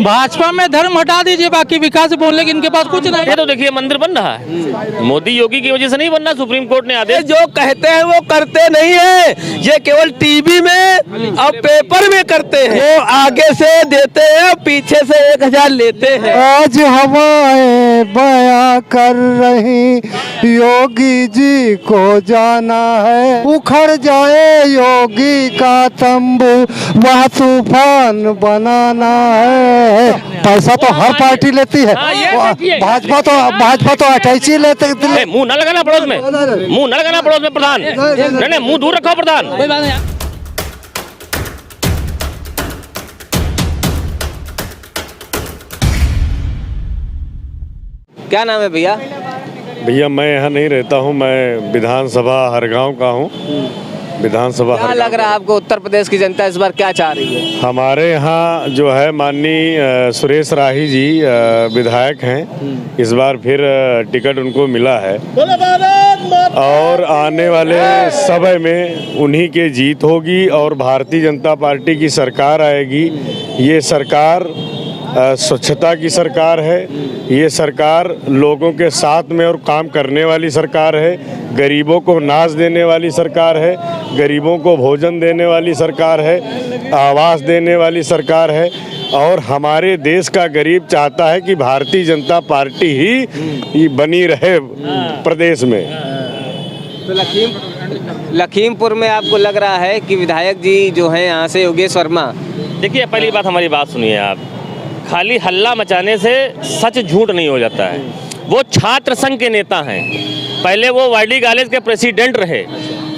भाजपा में धर्म हटा दीजिए, बाकी विकास बोलने की इनके पास कुछ नहीं। ये तो देखिए मंदिर बन रहा है, मोदी योगी की वजह से नहीं बन रहा, सुप्रीम कोर्ट ने आदेश। जो कहते हैं वो करते नहीं है, ये केवल टीवी में और पेपर में करते हैं। वो आगे से देते हैं, पीछे से 1000 लेते हैं। आज हवाएं बयां कर रही योगी जी को जाना है, उखड़ जाए योगी का तंबू वह तूफान बनाना है। पैसा तो हर पार्टी लेती है, भाजपा तो 28 लेते। मुंह न लगाना पड़ोस में, मुंह न लगाना पड़ोस में प्रधान, नहीं मुंह दूर रखो प्रधान। क्या नाम है भैया? भैया मैं यहाँ नहीं रहता हूँ, मैं विधानसभा हरगांव का हूँ। विधानसभा क्या लग रहा है आपको उत्तर प्रदेश की जनता इस बार क्या चाह रही है? हमारे यहाँ जो है माननीय सुरेश राही जी विधायक हैं, इस बार फिर टिकट उनको मिला है और आने वाले समय में उन्हीं के जीत होगी और भारतीय जनता पार्टी की सरकार आएगी। ये सरकार स्वच्छता की सरकार है, ये सरकार लोगों के साथ में और काम करने वाली सरकार है, गरीबों को नाज देने वाली सरकार है, गरीबों को भोजन देने वाली सरकार है, आवास देने वाली सरकार है। और हमारे देश का गरीब चाहता है कि भारतीय जनता पार्टी ही बनी रहे प्रदेश में। तो लखीमपुर में आपको लग रहा है कि विधायक जी जो हैं यहाँ से योगेश वर्मा? देखिए पहली बात हमारी बात सुनिए आप, खाली हल्ला मचाने से सच झूठ नहीं हो जाता है। वो छात्र संघ के नेता हैं, पहले वो वाईडी कॉलेज के प्रेसिडेंट रहे,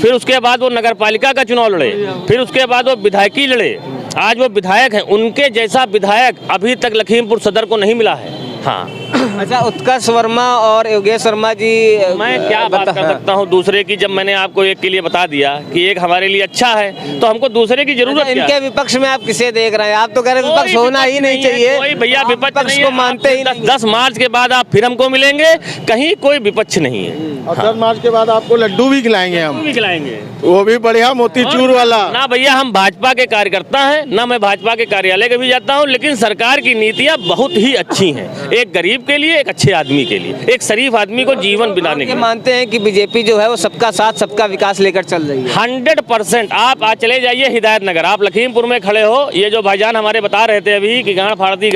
फिर उसके बाद वो नगर पालिका का चुनाव लड़े, फिर उसके बाद वो विधायकी लड़े, आज वो विधायक हैं। उनके जैसा विधायक अभी तक लखीमपुर सदर को नहीं मिला है। हाँ अच्छा, उत्कर्ष वर्मा और योगेश वर्मा जी, मैं क्या बात कर सकता हूँ दूसरे की, जब मैंने आपको एक के लिए बता दिया कि एक हमारे लिए अच्छा है तो हमको दूसरे की जरूरत क्या? इनके विपक्ष में आप किसे देख रहे हैं? आप तो कह रहे हैं विपक्ष होना ही नहीं चाहिए। कोई भैया विपक्ष को मानते ही 10 मार्च के बाद आप फिर हमको मिलेंगे, कहीं कोई विपक्ष नहीं है। और 10 मार्च के बाद आपको लड्डू भी खिलाएंगे, हम भी खिलाएंगे, वो भी बढ़िया मोतीचूर वाला। ना भैया हम भाजपा के कार्यकर्ता हैं, ना मैं भाजपा के कार्यालय के भी जाता हूं, लेकिन सरकार की नीतियां बहुत ही अच्छी हैं, एक गरीब के लिए, एक अच्छे आदमी के लिए, एक शरीफ आदमी को जीवन बिताने के लिए। मानते हैं कि बीजेपी जो है वो सबका साथ सबका विकास लेकर चल रही है 100%। आप आज चले जाइए हिदायत नगर, आप लखीमपुर में खड़े हो, ये जो भाईजान हमारे बता रहे थे अभी कि गांड फाड़ती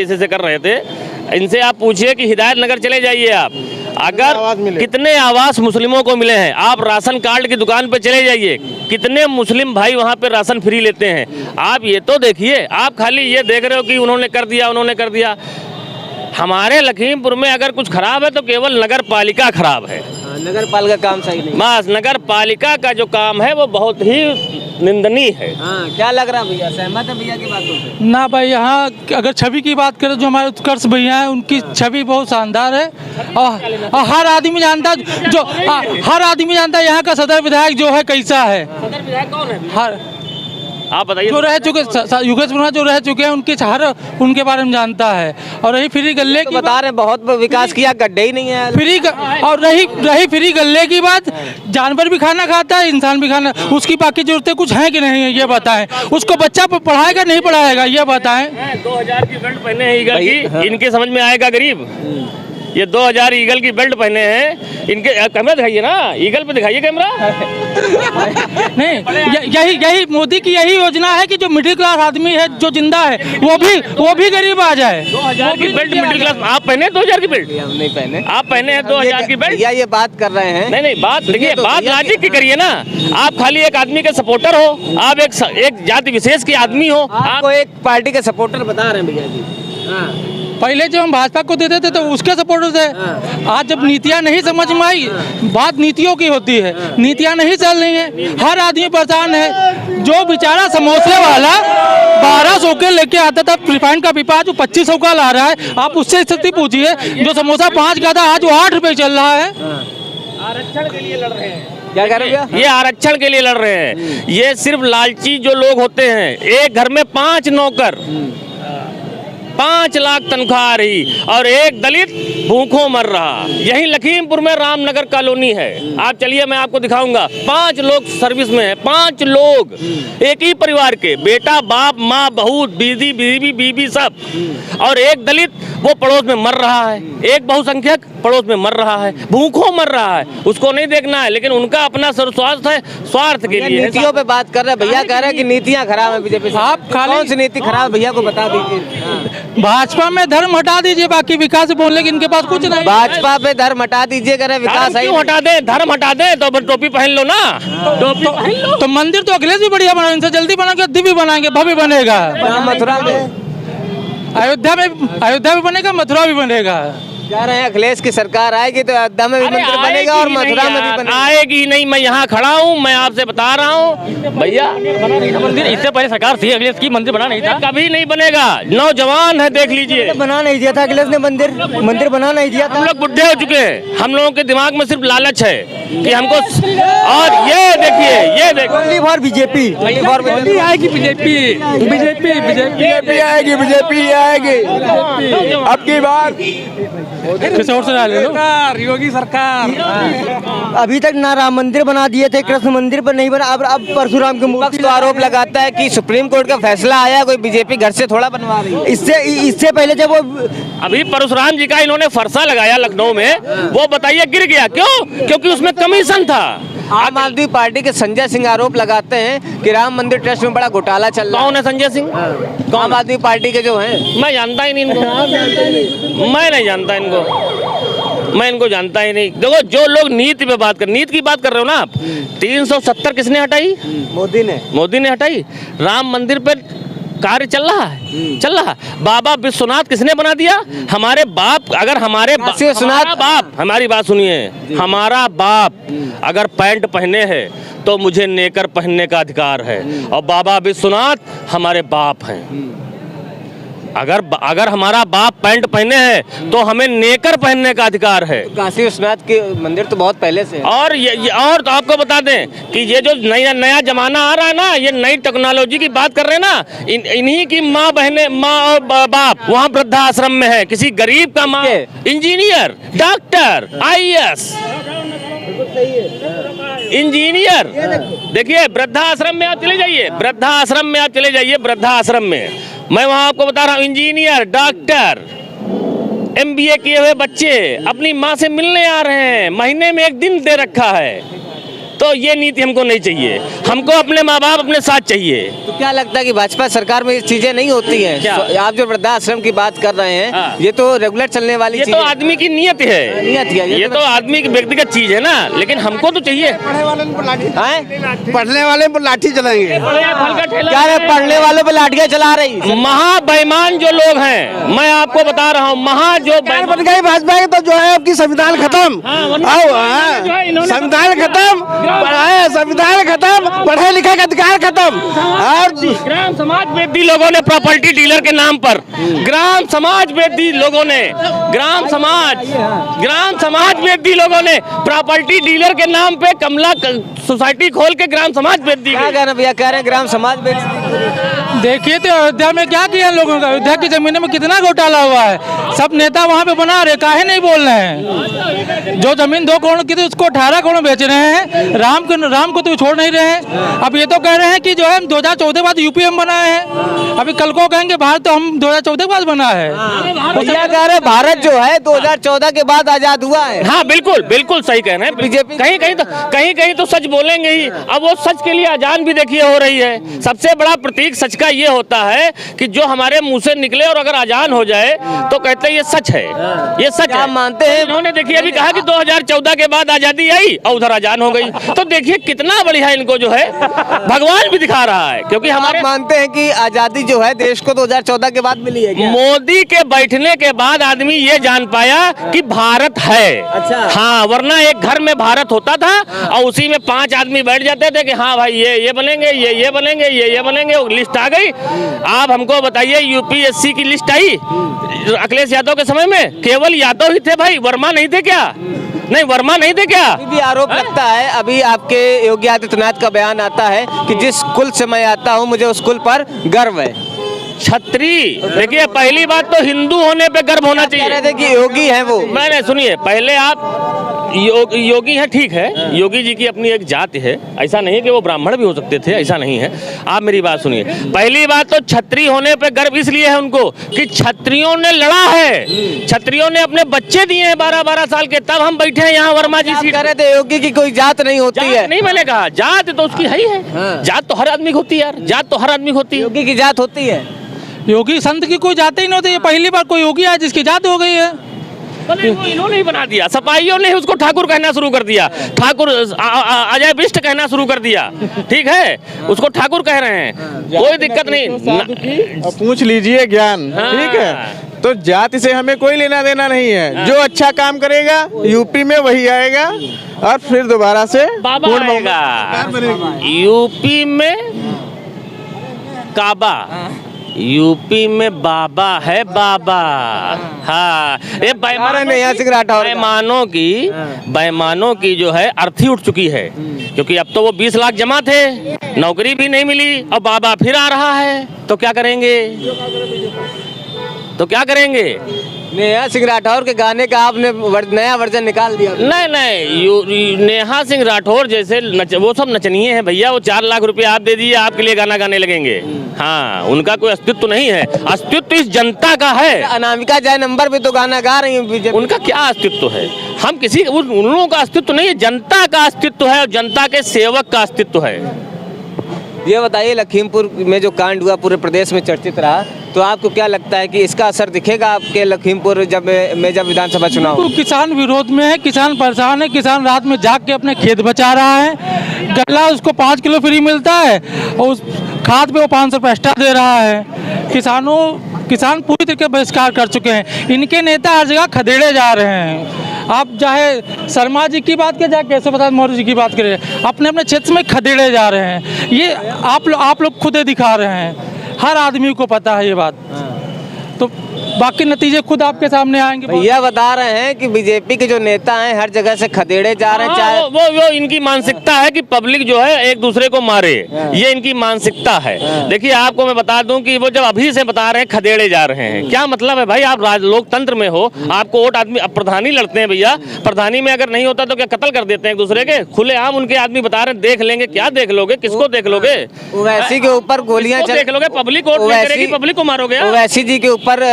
ऐसे कर रहे थे, इनसे आप पूछिए कि हिदायत नगर चले जाइए आप, अगर कितने आवास मुस्लिमों को मिले हैं। आप राशन कार्ड की दुकान पे चले जाइए, कितने मुस्लिम भाई वहाँ पे राशन फ्री लेते हैं। आप ये तो देखिए, आप खाली ये देख रहे हो कि उन्होंने कर दिया। हमारे लखीमपुर में अगर कुछ खराब है तो केवल नगर पालिका खराब है, नगर पालिका काम सही नहीं। बस नगर पालिका का जो काम है वो बहुत ही निंदनीय है। हाँ, क्या लग रहा है भैया, सहमत है भैया की बातों से? ना भाई, यहाँ अगर छवि की बात करें, जो हमारे उत्कर्ष भैया हैं उनकी छवि बहुत शानदार है और हर आदमी जानता है यहाँ का सदर विधायक जो है कैसा है। सदर विधायक कौन है? हर आप बताइए। जो रह चुके योगेश वर्मा जो रह चुके हैं उनके बारे में जानता है। और रही फ्री गल्ले की बता रहे बहुत विकास किया, गड्ढे ही नहीं है और रही फ्री गल्ले की बात, जानवर भी खाना खाता है, इंसान भी खाना, उसकी बाकी जरूरतें कुछ हैं कि नहीं है ये बताएं। उसको बच्चा पढ़ाएगा नहीं पढ़ाएगा ये बताएं। 2000 की बेल्ट पहने हैं ईगल की, इनके समझ में आएगा गरीब? ये 2000 ईगल की बेल्ट पहने हैं, इनके कैमरा दिखाइए ना, ईगल पे दिखाइए कैमरा। नहीं, यही मोदी की यही योजना है कि जो मिडिल क्लास आदमी है जो जिंदा है वो भी गरीब आ जाए। 2000 की बेल्ट मिडिल क्लास, आप पहने 2000 की बेल्ट? हम नहीं पहने। आप पहने हैं 2000 की बेल्ट? या ये बात कर रहे हैं? नहीं बात देखिए, बात लॉजिक की करिए ना। आप खाली एक आदमी के सपोर्टर हो, आप एक जाति विशेष के आदमी हो, आपको एक पार्टी के सपोर्टर बता रहे हैं भैया जी। पहले जब हम भाजपा को देते थे तो उसके सपोर्टर थे। आज जब नीतियां नहीं समझ में आई, बात नीतियों की होती है, नीतियां नहीं चल रही हैं, हर आदमी परेशान है। जो बेचारा समोसे वाला 1200 के लेके आता था रिफाइंड का पीपा, जो 2500 का ला रहा है, आप उससे स्थिति पूछिए। जो समोसा 5 का था आज वो 8 रुपए चल रहा है। आरक्षण के लिए लड़ रहे हैं। क्या कह रहे हैं? ये आरक्षण के लिए लड़ रहे हैं। ये सिर्फ लालची जो लोग होते हैं, एक घर में 5 नौकर, 5 लाख तनख्वाह आ रही और एक दलित भूखों मर रहा। यही लखीमपुर में रामनगर कॉलोनी है। आप चलिए मैं आपको दिखाऊंगा। 5 लोग सर्विस में है, 5 लोग एक ही परिवार के, बेटा बाप माँ बहू बीवी बीवी बीबी सब, और एक दलित वो पड़ोस में मर रहा है, एक बहुसंख्यक पड़ोस में मर रहा है, भूखों मर रहा है। उसको नहीं देखना है, लेकिन उनका अपना सर्वस्वार्थ है, स्वार्थ के लिए। नीतियों पे बात कर रहे हैं भैया, कह रहे हैं कि नीतियां खराब है बीजेपी से। आप खाली- कौन सी नीति खराब भैया को बता दीजिए। भाजपा में धर्म हटा दीजिए, बाकी विकास बोलने की इनके पास कुछ नहीं। भाजपा पे धर्म हटा दीजिए, कह रहे हैं विकास धर्म क्यों हटा दे? धर्म हटा दे तो फिर टोपी पहन लो ना, टोपी पहन लो। तो मंदिर तो अखिलेश भी बढ़िया बना, इनसे जल्दी बनाएंगे, दिव्य बनाएंगे, भव्य बनेगा। मथुरा में अयोध्या भी बनेगा, मथुरा भी बनेगा। कह रहे हैं अखिलेश की सरकार आएगी तो अयोध्या में भी अरे मंदिर बनेगा और मथुरा में भी बनेगा। आएगी नहीं, मैं यहाँ खड़ा हूँ, मैं आपसे बता रहा हूँ भैया। मंदिर इससे पहले सरकार थी अखिलेश की, मंदिर बना नहीं था, कभी नहीं बनेगा। नौजवान है, देख लीजिए। बना नहीं दिया था अखिलेश ने, मंदिर बना नहीं दिया हम लोग बुढ़े हो चुके हैं, हम लोगों के दिमाग में सिर्फ लालच है कि हमको। और ये देखिए, ये देखिए फॉर बीजेपी आएगी बीजेपी आएगी, बीजेपी आएगी अब की बार। किसी और से डाले लो। योगी सरकार अभी तक ना राम मंदिर बना दिए थे, कृष्ण मंदिर पर नहीं बना, अब परशुराम के मूर्ति। तो आरोप लगाता है कि सुप्रीम कोर्ट का फैसला आया, कोई बीजेपी घर से थोड़ा बनवा रही है। इससे पहले जब वो अभी परशुराम जी का इन्होंने फरसा लगाया लखनऊ में, वो बताइए गिर गया क्यों? क्योंकि उसमें कमीशन था। आम आदमी पार्टी के संजय सिंह आरोप लगाते हैं कि राम मंदिर ट्रस्ट में बड़ा घोटाला चल रहा है। कौन है संजय सिंह? आम आदमी पार्टी के जो हैं। मैं जानता ही नहीं इनको, मैं नहीं जानता इनको, मैं इनको जानता ही नहीं। देखो, जो लोग नीति पे बात कर, नीति की बात कर रहे हो ना आप, 370 किसने हटाई? मोदी ने हटाई। राम मंदिर पे कार्य चल रहा है, चल रहा है। बाबा विश्वनाथ किसने बना दिया? हमारे बाप। अगर हमारे बाप, हमारी बात सुनिए, हमारा बाप अगर पैंट पहने हैं तो मुझे नेकर पहनने का अधिकार है, और बाबा विश्वनाथ हमारे बाप हैं। अगर हमारा बाप पैंट पहने हैं तो हमें नेकर पहनने का अधिकार है। काशी विश्वनाथ के मंदिर तो बहुत पहले से है। और और तो आपको बता दें कि ये जो नया जमाना आ रहा है ना, ये नई टेक्नोलॉजी की बात कर रहे हैं ना, इन्हीं की माँ बहने, माँ और बाप वहाँ वृद्धाश्रम में है। किसी गरीब का माँ इंजीनियर, डॉक्टर, IAS, इंजीनियर। देखिए, वृद्धाश्रम में आप चले जाइए, वृद्धाश्रम में आप चले जाइए, वृद्धाश्रम में मैं वहां आपको बता रहा हूँ, इंजीनियर, डॉक्टर, MBA किए हुए बच्चे अपनी माँ से मिलने आ रहे हैं, महीने में 1 दिन दे रखा है। तो ये नीति हमको नहीं चाहिए, हमको अपने माँ बाप अपने साथ चाहिए। तो क्या लगता है कि भाजपा सरकार में ये चीजें नहीं होती हैं? आप जो वृद्धाश्रम की बात कर रहे हैं, हाँ। ये तो रेगुलर चलने वाली ये चीज तो आदमी की नियत है, ये तो आदमी की व्यक्तिगत चीज है ना, लेकिन हमको तो चाहिए। पढ़ने वाले पर लाठी चलाएंगे। क्या है, पढ़ने वालों पे लाठियां चला रही? महाबेईमान जो लोग हैं, मैं आपको बता रहा हूँ, जो बन गई भाजपा की, तो जो है आपकी संविधान खत्म, संविधान खत्म, संविधान खत्म, पढ़े लिखे का अधिकार खत्म। और ग्राम समाज वेदी लोगों ने प्रॉपर्टी डीलर के नाम पर, ग्राम समाज वेदी लोगों ने, ग्राम समाज वेदी लोगों ने प्रॉपर्टी डीलर के नाम पे कमला सोसाइटी खोल के ग्राम समाज वेद दी। क्या कहना भैया, कह रहे हैं ग्राम समाज वेद। देखिए तो अयोध्या में क्या किया लोगों का, अयोध्या की जमीनों में कितना घोटाला हुआ है। सब नेता वहाँ पे बना रहे, काहे नहीं बोल रहे हैं? जो जमीन 2 करोड़ की थी उसको 18 करोड़ बेच रहे हैं। राम को तो छोड़ नहीं रहे हैं। अब ये तो कह रहे हैं कि जो है 2014 बाद यूपी हम बनाए हैं, अभी कल को कहेंगे भारत तो हम 2014 के बाद बना है। भैया कह रहे भारत जो है 2014 के बाद आजाद हुआ है। हाँ बिल्कुल बिल्कुल सही कह रहे हैं। बीजेपी कहीं तो सच बोलेंगे ही। अब वो सच के लिए अजान भी देखिए हो रही है। सबसे बड़ा प्रतीक सच का ये होता है कि जो हमारे मुंह से निकले और अगर अजान हो जाए तो कहते हैं ये सच है, ये सच है। मानते हैं इन्होंने देखिए अभी कहा कि 2014 के बाद आजादी आई और उधर अजान हो गई। तो देखिए कितना बढ़िया इनको जो है भगवान भी दिखा रहा है, क्योंकि हमारे मानते हैं कि आजादी जो है देश को 2014 के बाद मिली है क्या? मोदी के बैठने के बाद आदमी ये जान पाया कि भारत है। अच्छा। हाँ, वरना एक घर में भारत होता था और उसी में 5 आदमी बैठ जाते थे कि हाँ भाई ये बनेंगे, ये बनेंगे, ये बनेंगे। वो लिस्ट आ गई। आप हमको बताइए यूपीएससी की लिस्ट आई अखिलेश यादव के समय में? केवल यादव ही थे भाई, वर्मा नहीं थे क्या? नहीं, वर्मा नहीं थे क्या? अभी भी आरोप लगता है। अभी आपके योगी आदित्यनाथ का बयान आता है कि जिस कुल से मैं आता हूं मुझे उस कुल पर गर्व है। छत्री, देखिए पहली बात तो हिंदू होने पे गर्व होना कह रहे चाहिए। थे कि योगी हैं वो। मैंने सुनिए, पहले आप योगी हैं, ठीक है, योगी जी की अपनी एक जाति है, ऐसा नहीं कि वो ब्राह्मण भी हो सकते थे, ऐसा नहीं है। आप मेरी बात सुनिए, पहली बात तो छत्री होने पे गर्व इसलिए है उनको कि छत्रियों ने लड़ा है, छत्रियों ने अपने बच्चे दिए हैं 12-12 साल के, तब हम बैठे हैं यहाँ वर्मा जी आप सीट कह रहे थे योगी की कोई जात नहीं होती जात है। नहीं, मैंने कहा जात तो उसकी है ही है। हाँ। जात तो हर आदमी की होती है यार, जात तो हर आदमी की होती है। योगी की जात होती है। योगी संत की कोई जात ही नहीं होती, ये पहली बार कोई योगी आया जिसकी जात हो गई है। नहीं, वो इन्होंने ही बना दिया, सपाइयों ने उसको ठाकुर कहना शुरू कर दिया, ठाकुर अजय बिष्ट कहना शुरू कर दिया, ठीक है, उसको ठाकुर कह रहे हैं, कोई दिक्कत नहीं। पूछ लीजिए ज्ञान, हाँ। ठीक है। तो जाति से हमें कोई लेना देना नहीं है, जो अच्छा काम करेगा यूपी में वही आएगा और फिर दोबारा से बाबा पूर्ण आएगा यूपी में, काबा यूपी में बाबा है, बाबा। हाँ, ये नेहा सिंह राठौर का। बेईमानों की जो है अर्थी उठ चुकी है, क्योंकि अब तो वो 20 लाख जमा थे, नौकरी भी नहीं मिली, और बाबा फिर आ रहा है, तो क्या करेंगे, तो क्या करेंगे? नेहा सिंह राठौर के गाने का आपने नया वर्जन निकाल दिया। नहीं, नेहा सिंह राठौर जैसे वो सब नचनीय हैं भैया, वो 4 लाख रुपए आप दे दीजिए, आपके लिए गाना गाने लगेंगे। हाँ, उनका कोई अस्तित्व नहीं है, अस्तित्व इस जनता का है। अनामिका जय नंबर पे तो गाना गा रही है बीजेपी। उनका क्या अस्तित्व है? हम किसी उन लोगों का अस्तित्व नहीं है, जनता का अस्तित्व है, और जनता के सेवक का अस्तित्व है। ये बताइए, लखीमपुर में जो कांड हुआ पूरे प्रदेश में चर्चित रहा, तो आपको क्या लगता है कि इसका असर दिखेगा आपके लखीमपुर जब विधानसभा चुनाव? बिल्कुल, किसान विरोध में है, किसान परेशान है, किसान रात में जाग के अपने खेत बचा रहा है, गल्ला उसको 5 किलो फ्री मिलता है और उस खाद पे वो 500 रुपये एक्स्ट्रा दे रहा है। किसान पूरी तरीके बहिष्कार कर चुके हैं, इनके नेता हर जगह खदेड़े जा रहे हैं। आप चाहे शर्मा जी की बात करें, चाहे केशव प्रसाद मौर्य जी की बात करें, अपने अपने क्षेत्र में खदेड़े जा रहे हैं। ये आप लोग खुद ही दिखा रहे हैं, हर आदमी को पता है ये बात। तो बाकी नतीजे खुद आपके सामने आएंगे। भैया बता रहे हैं कि बीजेपी के जो नेता हैं हर जगह से खदेड़े जा रहे हैं। हाँ, वो इनकी मानसिकता है कि पब्लिक जो है एक दूसरे को मारे, ये इनकी मानसिकता है। देखिए, आपको मैं बता दूं कि वो जब अभी से बता रहे हैं खदेड़े जा रहे हैं, क्या मतलब है भाई? आप लोकतंत्र में हो, आपको वोट आदमी, अब प्रधानी लड़ते हैं भैया, प्रधानी में अगर नहीं होता तो क्या कत्ल कर देते हैं एक दूसरे के? खुलेआम उनके आदमी बता रहे हैं, देख लेंगे। क्या देख लोगे? किसको देख लोगे? ओवैसी के ऊपर गोलियां देख लोगे? पब्लिक वोट नहीं करेगी, पब्लिक को मारोगे। ओवैसी जी के ऊपर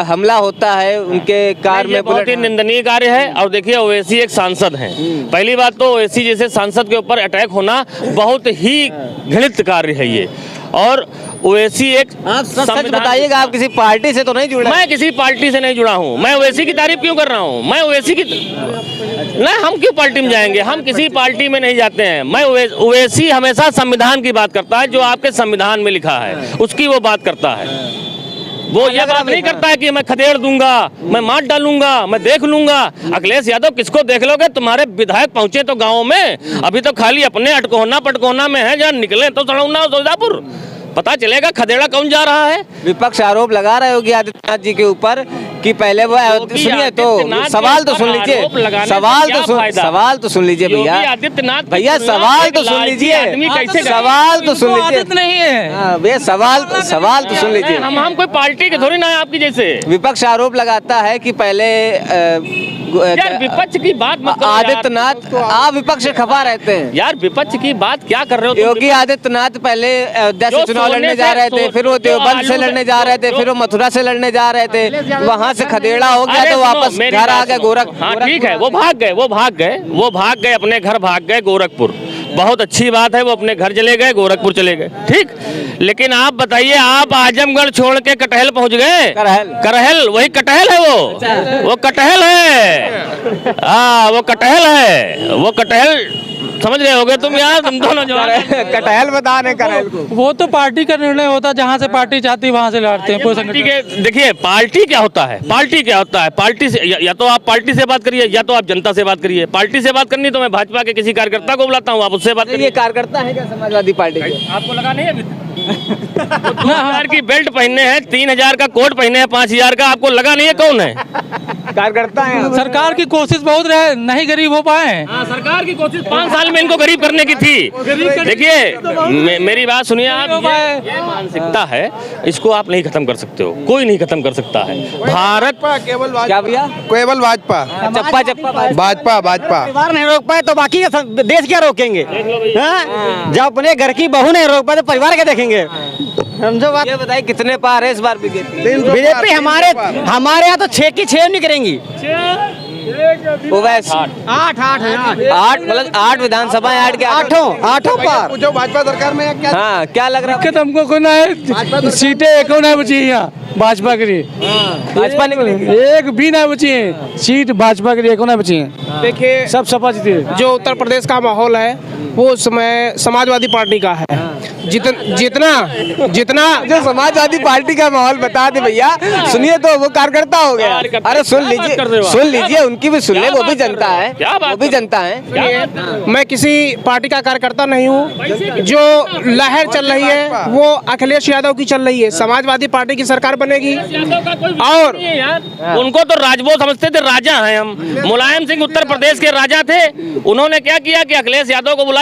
हमला होता है उनके कार में। बहुत ही निंदनीय कार्य है। और देखिए, ओवैसी एक सांसद हैं, पहली बात तो ओवैसी जैसे सांसद के ऊपर अटैक होना बहुत ही घृणित कार्य है ये। और ओवैसी एक, आप सच बताइएगा, आप किसी पार्टी से तो नहीं जुड़े? मैं किसी पार्टी से नहीं जुड़ा हूँ। मैं ओवैसी की तारीफ क्यों कर रहा हूँ? मैं ओवैसी की नहीं, हम क्यों पार्टी में जाएंगे? हम किसी पार्टी में नहीं जाते हैं। मैं ओवैसी हमेशा संविधान की बात करता है, जो आपके संविधान में लिखा है उसकी वो बात करता है। वो ये बात नहीं करता है कि मैं खदेड़ दूंगा, मैं मार डालूंगा, मैं देख लूंगा। अखिलेश यादव किसको देख लोगे? तुम्हारे विधायक पहुंचे तो गाँव में, अभी तो खाली अपने अटकोना पटकोना में है, जहाँ निकले तो सड़ौना सोजापुर, पता चलेगा खदेड़ा कौन जा रहा है। विपक्ष आरोप लगा रहे होगी आदित्यनाथ जी के ऊपर कि पहले वो, सुनिए तो सवाल तो सुन लीजिए, सवाल तो सुन लीजिए भैया, भैया सवाल तो सुन लीजिए, सवाल तो सुन लीजिए, नहीं है भैया सवाल तो सुन लीजिए। हम कोई पार्टी के थोड़ी ना है आपकी जैसे। विपक्ष आरोप लगाता है कि पहले यार विपक्ष की बात मत करो आदित्यनाथ, आप विपक्ष से खफा रहते हैं यार। विपक्ष की बात क्या कर रहे हो? योगी आदित्यनाथ पहले अयोध्या से चुनाव लड़ने जा रहे थे, फिर वो देवबंद से लड़ने जा रहे थे, फिर वो मथुरा से लड़ने जा रहे थे, वहाँ से खदेड़ा हो गया तो वापस घर आ गए गोरखपुर। हाँ ठीक है, वो भाग गए अपने घर, भाग गए गोरखपुर। बहुत अच्छी बात है, वो अपने घर चले गए, गोरखपुर चले गए, ठीक। लेकिन आप बताइए, आप आजमगढ़ छोड़ के कटहल पहुंच गए। करहल वही कटहल है, वो कटहल है। हाँ, वो कटहल समझ रहे होगे तुम यार, तुम दोनों जो कटहल बता रहे करहल को। वो तो पार्टी का निर्णय होता है, जहाँ से पार्टी चाहती है वहाँ से लड़ते हैं कोई संगठन। देखिए, पार्टी क्या होता है? पार्टी से या तो आप पार्टी से बात करिए, या तो आप जनता से बात करिए। पार्टी से बात करनी तो मैं भाजपा के किसी कार्यकर्ता को बुलाता हूँ, आप उससे बात करिए। कार्यकर्ता है क्या समाजवादी पार्टी के? आपको लगा नहीं है अभी 2000 की बेल्ट पहनने हैं, 3000 का कोट पहने हैं, 5000 का, आपको लगा नहीं है कौन है? कार्यकर्ता हैं। सरकार की कोशिश बहुत रहे, नहीं गरीब हो पाए हैं। हाँ, सरकार की कोशिश 5 साल में इनको गरीब करने की थी। देखिए मेरी बात सुनिए आप, ये मानसिकता है, इसको आप नहीं खत्म कर सकते हो, कोई नहीं खत्म कर सकता है। भारत केवल क्या भैया? केवल भाजपा, चप्पा भाजपा परिवार नहीं रोक पाए तो बाकी का देश क्या रोकेंगे? हाँ? जब अपने घर की बहू नहीं रोक पाए तो परिवार क्या देखेंगे? समझो बात। ये बताइए कितने पार है इस बार बीजेपी? बीजेपी हमारे यहाँ तो 6 की 6 नहीं करेंगी। ओवैस 8 मतलब 8 विधानसभा, 8 के आठों पार। पूछो भाजपा सरकार में क्या? हाँ, क्या लग रहा है? दिक्कत हमको कोई ना है, सीटें एक नहीं बची है यहाँ भाजपा के लिए। भाजपा ने एक भी नहीं बची है सीट, भाजपा के लिए एक नहीं बची है। देखिए, सब सपा जीती है। जो उत्तर प्रदेश का माहौल है वो उस समय समाजवादी पार्टी का है। जितना जो समाजवादी पार्टी का माहौल बता दे भैया, सुनिए तो वो कार्यकर्ता हो गया। अरे सुन लीजिए उनकी भी सुन ले, वो भी जनता है, वो भी जनता है। मैं किसी पार्टी का कार्यकर्ता नहीं हूँ। जो लहर चल रही है वो अखिलेश यादव की चल रही है। समाजवादी पार्टी की सरकार बनेगी और उनको तो राजभोग समझते थे, राजा हैं हम। मुलायम सिंह उत्तर प्रदेश के राजा थे। उन्होंने क्या किया कि अखिलेश यादव को बुलाया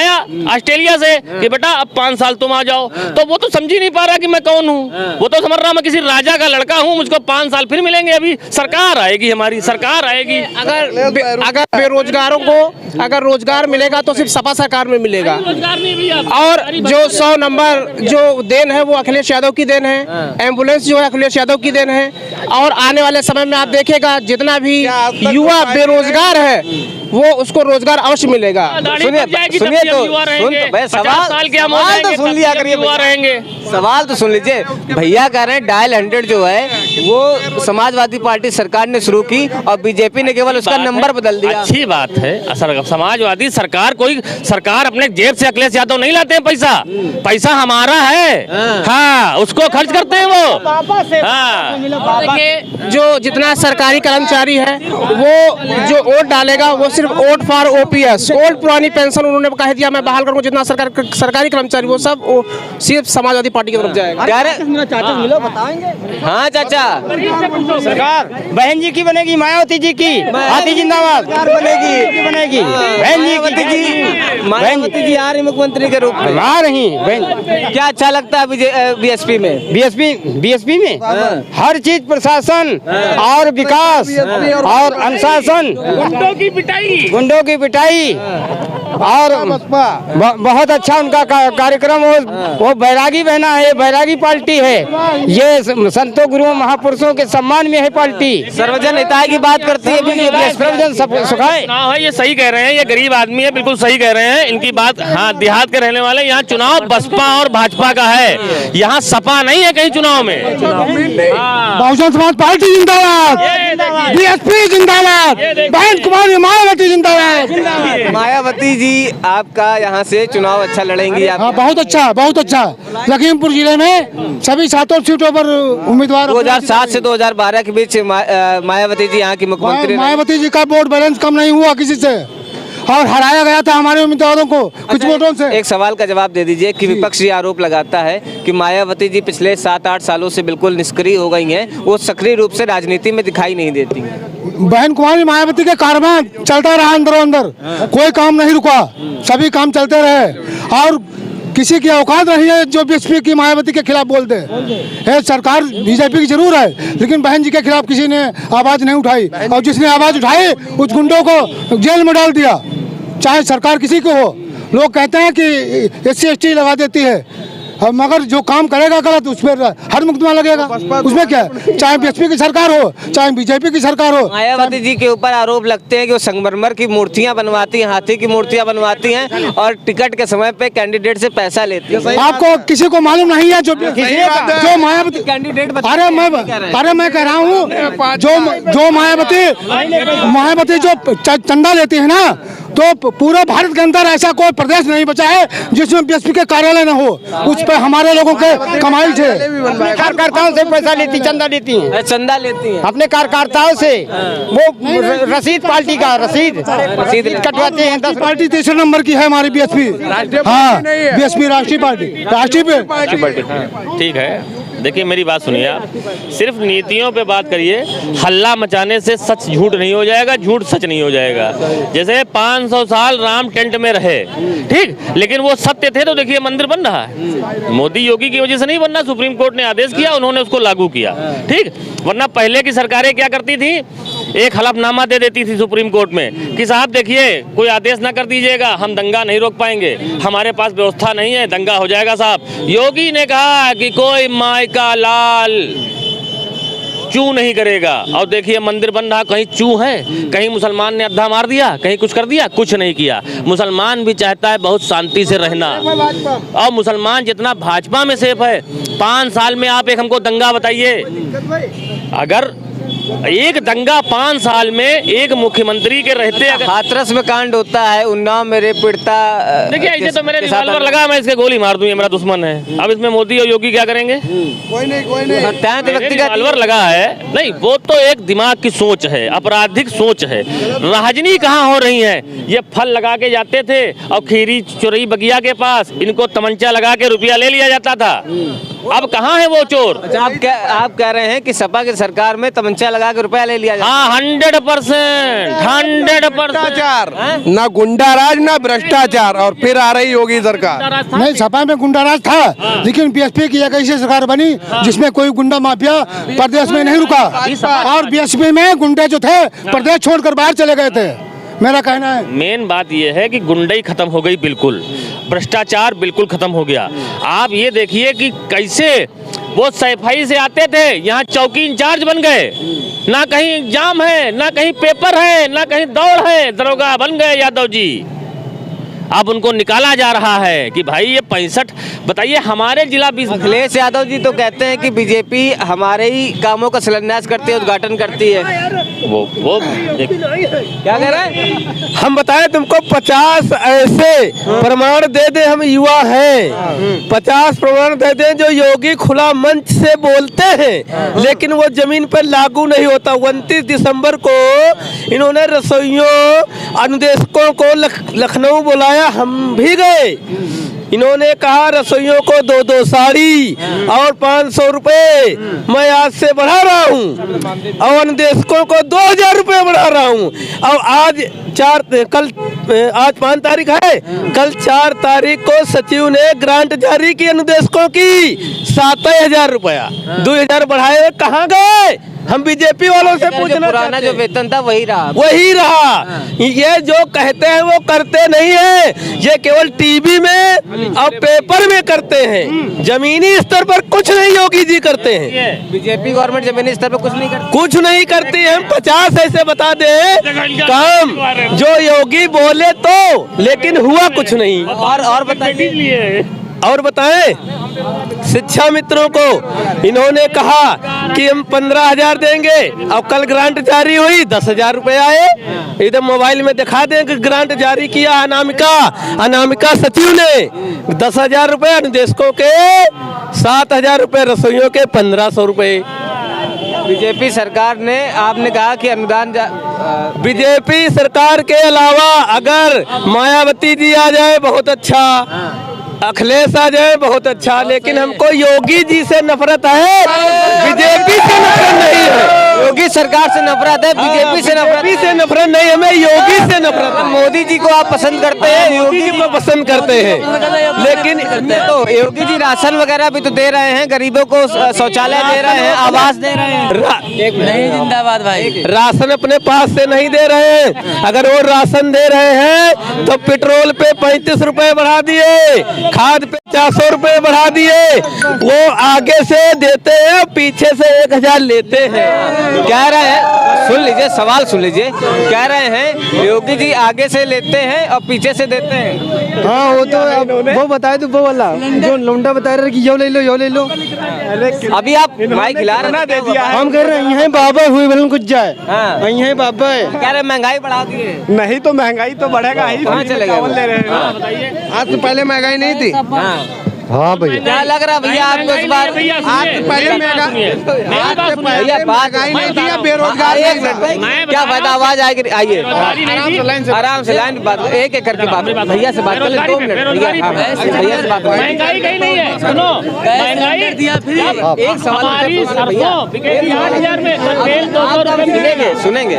ऑस्ट्रेलिया से कि बेटा अब 5 साल तुम आ जाओ। तो वो तो समझ ही नहीं पा रहा कि मैं कौन हूँ। वो तो समझ रहा मैं किसी राजा का लड़का हूँ, मुझको 5 साल फिर मिलेंगे। अभी सरकार आएगी, हमारी सरकार आएगी। अगर बेरोजगारों को अगर रोजगार मिलेगा तो सिर्फ सपा सरकार में मिलेगा। और जो 100 नंबर जो देन है वो अखिलेश यादव की देन है। एम्बुलेंस जो है अखिलेश यादव की देन है। और आने वाले समय में आप देखिएगा जितना भी युवा बेरोजगार है वो उसको रोजगार अवश्य मिलेगा। सुनिए तो सवाल तो सुन लिया करिए, सवाल तो सुन लीजिए। भैया कह रहे हैं डायल 100 जो है वो समाजवादी पार्टी सरकार ने शुरू की और बीजेपी ने केवल उसका नंबर बदल दिया। अच्छी बात है। समाजवादी सरकार, कोई सरकार अपने जेब से अखिलेश यादव नहीं लाते हैं पैसा हमारा है। हाँ, उसको खर्च करते हैं वो। हाँ, जो जितना सरकारी कर्मचारी है वो जो वोट डालेगा वो सिर्फ वोट फॉर ओपीएस, ओल्ड पुरानी पेंशन उन्होंने कह दिया मैं बहाल करूंगा। जितना सरकारी कर्मचारी वो सब सिर्फ समाजवादी पार्टी की तरफ जाएगा। चाचा मिलो बताएंगे। हाँ चाचा, सरकार बहन जी की बनेगी, मायावती जी की। हाथी जिंदाबाद बनेगी मायावती जी आ रही मुख्यमंत्री के रूप में, आ रही बहन। क्या अच्छा लगता है बीएसपी में? बीएसपी में हर चीज, प्रशासन और विकास और अनुशासन, गुंडों की पिटाई और बहुत अच्छा उनका कार्यक्रम। वो बैरागी बहना है, बैरागी पार्टी है। ये संतों गुरुओं महापुरुषों के सम्मान में है पार्टी। सर्वजन हिताय की बात करती है सर्वजन सुखाए। चुनाव है, ये सही कह रहे हैं। ये गरीब आदमी है, बिल्कुल सही कह रहे हैं इनकी बात। हाँ, देहात के रहने वाले। यहाँ चुनाव बसपा और भाजपा का है, यहाँ सपा नहीं है कहीं चुनाव में। बहुजन समाज पार्टी जिंदाबाद, बीएसपी जिंदाबाद, बहन कुमारी मायावती जिंदाबाद। मायावती जी आपका यहाँ से चुनाव अच्छा लड़ेंगी आप? हाँ, बहुत अच्छा। लखीमपुर जिले में सभी 7 सीटों पर उम्मीदवार। 2007 से 2012 के बीच मायावती जी यहाँ की मुख्यमंत्री। मायावती जी का वोट बैलेंस कम नहीं हुआ किसी से और हराया गया था हमारे उम्मीदवारों को कुछ वोटों से। एक सवाल का जवाब दे दीजिए कि विपक्ष ये आरोप लगाता है कि मायावती जी पिछले 7-8 सालों से बिल्कुल निष्क्रिय हो गई हैं, वो सक्रिय रूप से राजनीति में दिखाई नहीं देती। बहन कुमारी मायावती के कारवां चलता रहा अंदर, कोई काम नहीं रुका, सभी काम चलते रहे और किसी की औकात नहीं है जो बीएसपी की मायावती के खिलाफ बोल दे। सरकार बीजेपी की जरूर है लेकिन बहन जी के खिलाफ किसी ने आवाज नहीं उठाई और जिसने आवाज उठाई उस गुंडों को जेल में डाल दिया, चाहे सरकार किसी को हो। लोग कहते हैं कि SC/ST लगा देती है मगर जो काम करेगा गलत उस पर हर मुकदमा लगेगा। उसमें क्या है, चाहे बीएसपी की सरकार हो चाहे बीजेपी की सरकार हो। मायावती जी के ऊपर आरोप लगते हैं कि वो संगमरमर की मूर्तियां बनवाती हैं, हाथी की मूर्तियां बनवाती हैं और टिकट के समय पे कैंडिडेट से पैसा लेती हैं। आपको किसी को मालूम नहीं है जो मायावती कैंडिडेट? अरे मैं कह रहा हूँ जो मायावती जो चंदा लेती है ना, तो पूरे भारत के अंदर ऐसा कोई प्रदेश नहीं बचा है जिसमें बीएसपी के कार्यालय न हो। उस पर हमारे लोगों के कमाई से कार्यकर्ताओं से पैसा लेती, चंदा लेती हैं अपने कार्यकर्ताओं से। वो रसीद पार्टी का रसीद कटवाते हैं। 10 पार्टी 3 नंबर की है हमारी बीएसपी। हाँ, बीएसपी राष्ट्रीय पार्टी। ठीक है। देखिए मेरी बात सुनिए आप, सिर्फ नीतियों पे बात करिए, हल्ला मचाने से सच झूठ नहीं हो जाएगा, झूठ सच नहीं हो जाएगा। जैसे 500 साल राम टेंट में रहे, ठीक, लेकिन वो सत्य थे, तो देखिए मंदिर बन रहा है। मोदी योगी की वजह से नहीं बन रहा, सुप्रीम कोर्ट ने आदेश किया, उन्होंने उसको लागू किया, ठीक। वरना पहले की सरकारें क्या करती थी, एक हलफनामा दे देती थी सुप्रीम कोर्ट में कि साहब देखिए कोई आदेश ना कर दीजिएगा, हम दंगा नहीं रोक पाएंगे, हमारे पास व्यवस्था नहीं है, दंगा हो जाएगा साहब। योगी ने कहा कि कोई माई का लाल चू नहीं करेगा, और देखिए मंदिर बन रहा, कहीं चू है, कहीं मुसलमान ने अद्धा मार दिया, कहीं कुछ कर दिया, कुछ नहीं किया। मुसलमान भी चाहता है बहुत शांति से रहना, और मुसलमान जितना भाजपा में सेफ है, 5 साल में आप एक हमको दंगा बताइए, अगर एक दंगा 5 साल में एक मुख्यमंत्री के रहते अगर हाथरस में कांड होता है, उन्नाव मेरे पीड़ता, देखिए ऐसे तो मेरे रिवॉल्वर लगा, मैं इसके गोली मार दूं, ये मेरा दुश्मन है। अब इसमें मोदी और योगी क्या करेंगे? कोई नहीं हत्याएं तो व्यक्तिगत रिवॉल्वर लगा है, नहीं वो तो एक दिमाग की सोच है, आपराधिक सोच है। राजनी कहाँ हो रही है? ये फल लगा के जाते थे और खीरी चोरई बगिया के पास इनको तमंचा लगा के रुपया ले लिया जाता था। अब कहाँ है वो चोर? आप कह रहे हैं कि सपा की सरकार में तमंचा लगा के रुपया ले लिया जाता? हाँ 100%। भ्रष्टाचार, ना गुंडाराज ना भ्रष्टाचार, और फिर आ रही योगी सरकार। नहीं, सपा में गुंडाराज था, लेकिन बीएसपी की एक ऐसी सरकार बनी जिसमें कोई गुंडा माफिया प्रदेश में नहीं रुका, और बीएसपी में गुंडे जो थे प्रदेश छोड़कर बाहर चले गए थे, मेरा कहना है। मेन बात यह है कि गुंडाई खत्म हो गई, बिल्कुल भ्रष्टाचार बिल्कुल खत्म हो गया। आप ये देखिए कि कैसे वो सफाई से आते थे, यहाँ चौकी इंचार्ज बन गए, ना कहीं एग्जाम है, ना कहीं पेपर है, ना कहीं दौड़ है, दरोगा बन गए यादव जी। अब उनको निकाला जा रहा है कि भाई ये 65, बताइए हमारे जिला अखिलेश यादव जी तो कहते हैं कि बीजेपी हमारे ही कामों का शिलान्यास करती है, उद्घाटन करती है। वो क्या कह रहे हैं? हम बताएं तुमको 50 ऐसे प्रमाण दे दे, हम युवा हैं, 50 प्रमाण दे दे जो योगी खुला मंच से बोलते हैं, लेकिन वो जमीन पर लागू नहीं होता। 29 दिसंबर को इन्होंने रसोइयों अनुदेशकों को लखनऊ बुलाया, हम भी गए। इन्होंने कहा रसोइयों को 2-2 साड़ी और 500 रुपए मैं आज से बढ़ा रहा हूँ, और अनुदेशकों को 2000 रुपए बढ़ा रहा हूँ। और आज 5 तारीख है, कल 4 तारीख को सचिव ने ग्रांट जारी की अनुदेशकों की 7000 रुपया, 2000 बढ़ाए हुए कहाँ गए? हम बीजेपी वालों से पूछना, पुराना जो वेतन था वही रहा। ये जो कहते हैं वो करते नहीं है, ये केवल टीवी में और पेपर में करते हैं, जमीनी स्तर पर कुछ नहीं योगी जी करते हैं। बीजेपी गवर्नमेंट जमीनी स्तर पर कुछ नहीं करती। हम 50 ऐसे बता दे काम जो योगी बोले तो, लेकिन हुआ कुछ नहीं। और बताएं शिक्षा मित्रों को इन्होंने कहा कि हम 15,000 देंगे, और कल ग्रांट जारी हुई 10,000 रुपए आए। इधर मोबाइल में दिखा दें कि ग्रांट जारी किया अनामिका सचिव ने 10,000 रुपए, अनुदेशकों के 7,000 रुपए, रसोइयों के 1,500 रुपए। बीजेपी सरकार ने, आपने कहा कि अनुदान बीजेपी सरकार के अलावा अगर मायावती जी आ जाए बहुत अच्छा, अखिलेश आ जाए बहुत अच्छा, लेकिन हमको योगी जी से नफरत है, बीजेपी से नफरत नहीं है। योगी सरकार से नफरत है, बीजेपी से नफरत नहीं, हमें योगी से नफरत है। मोदी जी को आप पसंद करते हैं, योगी जी को पसंद करते हैं, लेकिन तो योगी जी राशन वगैरह भी तो दे रहे हैं, गरीबों को शौचालय दे रहे हैं, आवास दे रहे हैं। नहीं जिंदाबाद भाई, राशन अपने पास से नहीं दे रहे हैं। अगर वो राशन दे रहे हैं तो पेट्रोल पे 35 रुपए बढ़ा दिए, खाद पे 400 रुपए बढ़ा दिए। वो आगे से देते हैं, पीछे से 1000 लेते हैं। कह रहे हैं, सुन लीजिए, सवाल सुन लीजिए, कह रहे हैं योगी जी आगे से लेते हैं और पीछे से देते हैं। हाँ, वो तो वो बताए तो वो वाला जो लौंडा बता रहे कि यो ले लो। अभी आप माइक खिला रहे हैं, हम कह रहे हैं यहीं बाबा हुई बलन कुछ जाए। हाँ, यहीं बाबा है। कह रहे महंगाई बढ़ा दिए। नहीं तो महंगाई तो बढ़ेगा ही। कहाँ चले गए? आज तो पहले महंगाई नहीं थी। हाँ, हाँ भैया। क्या लग रहा है भैया आपको इस बार? भैया महंगाई नहीं दिया, बेरोजगार क्या फायदा? आवाज आएगी, आइए आराम से लाइन बात, एक एक करके बात, भैया से बात कर ले, 2 मिनट भैया से बात। महंगाई कहीं नहीं है, सुनो महंगाई दिया फिर एक सवाल सुनेंगे।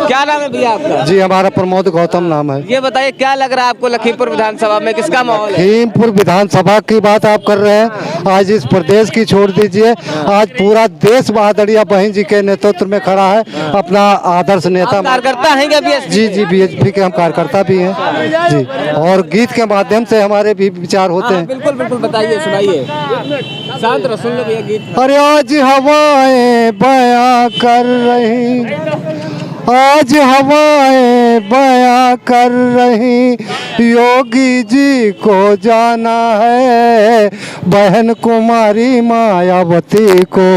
क्या नाम है भैया आपका? जी हमारा प्रमोद गौतम नाम है। ये बताइए क्या लग रहा है आपको लखीमपुर विधानसभा में किसका माहौल है? लखीमपुर विधानसभा की बात आप कर रहे हैं, आज इस प्रदेश की छोड़ दीजिए, आज पूरा देश बहादुरिया बहन जी के नेतृत्व में खड़ा है, अपना आदर्श नेता। कार्यकर्ता हैं क्या BSP? जी बीएचपी के हम कार्यकर्ता भी हैं जी, और गीत के माध्यम से हमारे भी विचार होते हैं। बिल्कुल बिल्कुल, बताइए, सुनाइए, शांत रहो, सुन लो भैया गीत। अरे आज हवाएं बयां कर रही, आज हवाएं बयां कर रही, योगी जी को जाना है, बहन कुमारी मायावती को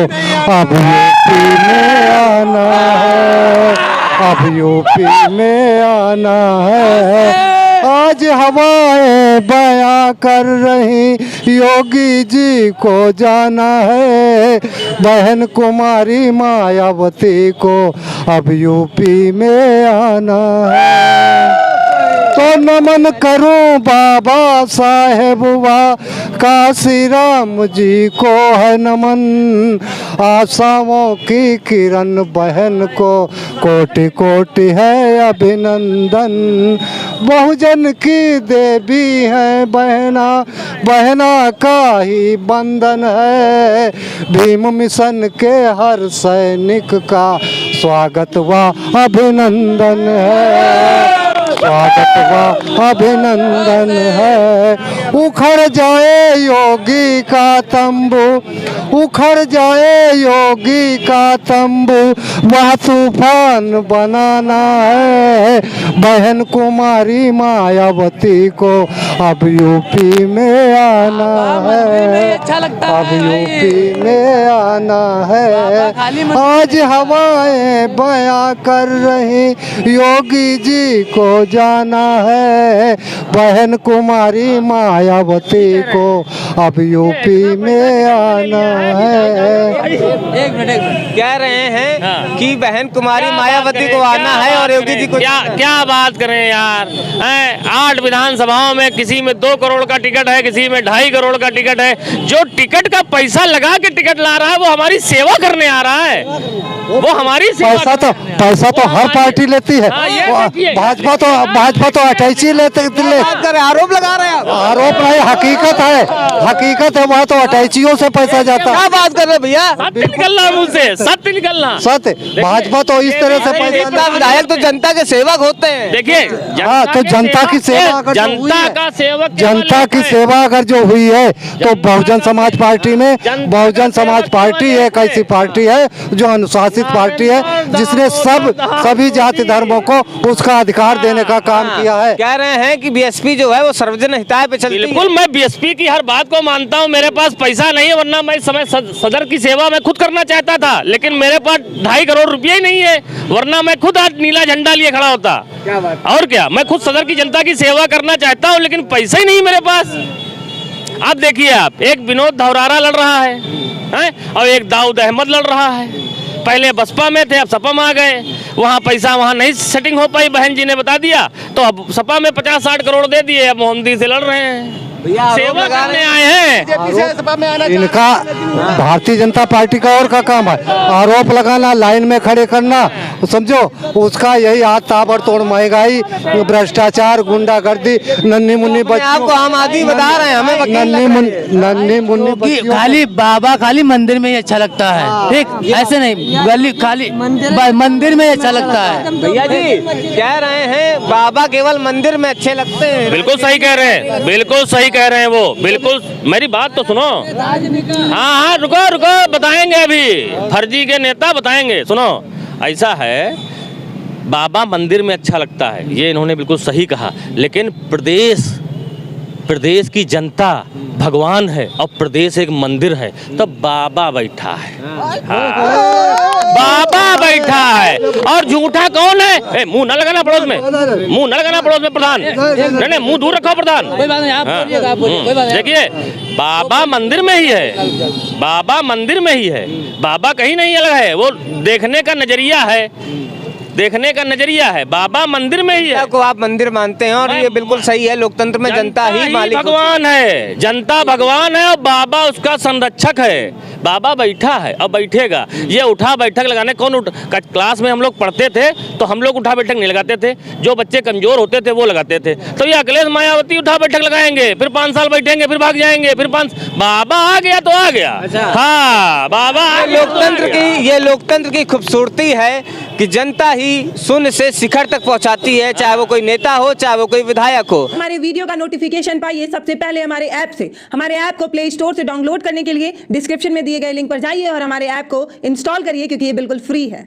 अब यूपी में आना है, अब यूपी में आना है। आज हवाएं बयां कर रही, योगी जी को जाना है, बहन कुमारी मायावती को अब यूपी में आना है। तो नमन करूं बाबा साहेब वा काशी राम जी को है नमन, आशाओं की किरण बहन को कोटि कोटि है अभिनंदन, बहुजन की देवी है बहना, बहना का ही बंधन है, भीम मिशन के हर सैनिक का स्वागत व अभिनंदन है, स्वागत व अभिनंदन है। उखड़ जाए योगी का तंबू, उखड़ जाए योगी का तंबू, वह तूफान बनाना है, बहन कुमारी मायावती को अब यूपी में आना है, अब यूपी में आना है। आज हवाएं बयां कर रही, योगी जी को जाना है, बहन कुमारी मायावती को अब यूपी में आना है। एक मिनट, कह रहे हैं कि बहन कुमारी मायावती को आना है और योगी जी को क्या बात करें यार, 8 विधानसभाओं में किसी में 2 करोड़ का टिकट है, किसी में 2.5 करोड़ का टिकट है। जो टिकट का पैसा लगा के टिकट ला रहा है वो हमारी सेवा करने आ रहा है, वो हमारी पैसा तो हर पार्टी लेती है, भाजपा तो 28 लेते, आरोप लगा रहे हैं। आरोप नहीं, हकीकत है, हकीकत है, वहाँ तो 28 से पैसा जाता है। क्या बात कर रहे भैया? सत्य निकलना मुंह से, सत्य निकलना। सत्य, भाजपा तो इस तरह से पैसा, विधायक तो जनता के सेवक होते हैं। देखिए, हाँ तो जनता की सेवा, जनता का सेवक, जनता की सेवा अगर जो हुई है तो बहुजन समाज पार्टी में, बहुजन समाज पार्टी एक ऐसी पार्टी है जो अनुशासित पार्टी है, जिसने सभी जाति धर्मों को उसका अधिकार देने का काम किया है। कह रहे हैं कि BSP जो है वो सर्वजन हिताय पे चलती है। बिल्कुल, मैं BSP की हर बात को मानता हूं, मेरे पास पैसा नहीं है, वरना मैं समय सदर की सेवा मैं खुद करना चाहता था, लेकिन मेरे पास 2.5 करोड़ रुपये ही नहीं है, वरना मैं खुद आज नीला झंडा लिए खड़ा होता। क्या बात? और क्या, मैं खुद सदर की जनता की सेवा करना चाहता हूं, लेकिन पैसा ही नहीं मेरे पास। आप देखिए, आप एक विनोद धौरारा लड़ रहा है और एक दाऊद अहमद लड़ रहा है। पहले बसपा में थे, अब सपा में आ गए, वहाँ पैसा वहाँ नहीं सेटिंग हो पाई, बहन जी ने बता दिया, तो अब सपा में 50-60 करोड़ दे दिए, अब मोहम्मदी से लड़ रहे हैं, सेवा करने आए हैं। इनका भारतीय जनता पार्टी का और का काम है आरोप लगाना, लाइन में खड़े करना, समझो उसका यही हाथ ताबड़तोड़ महंगाई, भ्रष्टाचार, गुंडागर्दी, नन्ही मुन्नी बच्चों, आपको आम आदमी बता रहे हैं, हमें नन्ही मुन्नी खाली बाबा खाली मंदिर में ही अच्छा लगता है, ठीक, ऐसे नहीं गली खाली मंदिर में अच्छा लगता है। भैया जी कह रहे हैं बाबा केवल मंदिर में अच्छे लगते हैं। बिल्कुल सही कह रहे हैं, बिल्कुल सही कह रहे हैं वो, बिल्कुल। मेरी बात तो सुनो। हाँ, रुको, बताएंगे, अभी फर्जी के नेता बताएंगे। सुनो, ऐसा है, बाबा मंदिर में अच्छा लगता है, ये इन्होंने बिल्कुल सही कहा, लेकिन प्रदेश की जनता भगवान है और प्रदेश एक मंदिर है, तब बाबा बैठा है। हाँ, बाबा बैठा है, और झूठा कौन है? मुंह ना लगाना पड़ोस में, मुंह ना लगाना पड़ोस में प्रधान, नहीं मुंह दूर रखो प्रधान। कोई बात नहीं, आप बोलिएगा, आप बोलिए, कोई बात नहीं। देखिए बाबा मंदिर में ही है, बाबा मंदिर में ही है, बाबा कहीं नहीं अलग है, वो देखने का नजरिया है, देखने का नजरिया है, बाबा मंदिर में ही है। को आप मंदिर मानते हैं और ये बिल्कुल सही है, लोकतंत्र में जनता ही मालिक भगवान है, जनता भगवान है और बाबा उसका संरक्षक है। बाबा बैठा है और बैठेगा, ये उठा बैठक लगाने कौन क्लास में हम लोग पढ़ते थे तो हम लोग उठा बैठक नहीं लगाते थे, जो बच्चे कमजोर होते थे वो लगाते थे। तो ये अखिलेश मायावती उठा बैठक लगाएंगे, फिर 5 साल बैठेंगे, फिर भाग जाएंगे, फिर 5 बाबा आ गया तो आ गया। हाँ बाबा ये लोकतंत्र की खूबसूरती है कि जनता ही शून्य से शिखर तक पहुंचाती है, चाहे वो कोई नेता हो, चाहे वो कोई विधायक हो। हमारे वीडियो का नोटिफिकेशन पाइए सबसे पहले हमारे ऐप से। हमारे ऐप को प्ले स्टोर से डाउनलोड करने के लिए डिस्क्रिप्शन में दिए गए लिंक पर जाइए और हमारे ऐप को इंस्टॉल करिए, क्योंकि ये बिल्कुल फ्री है।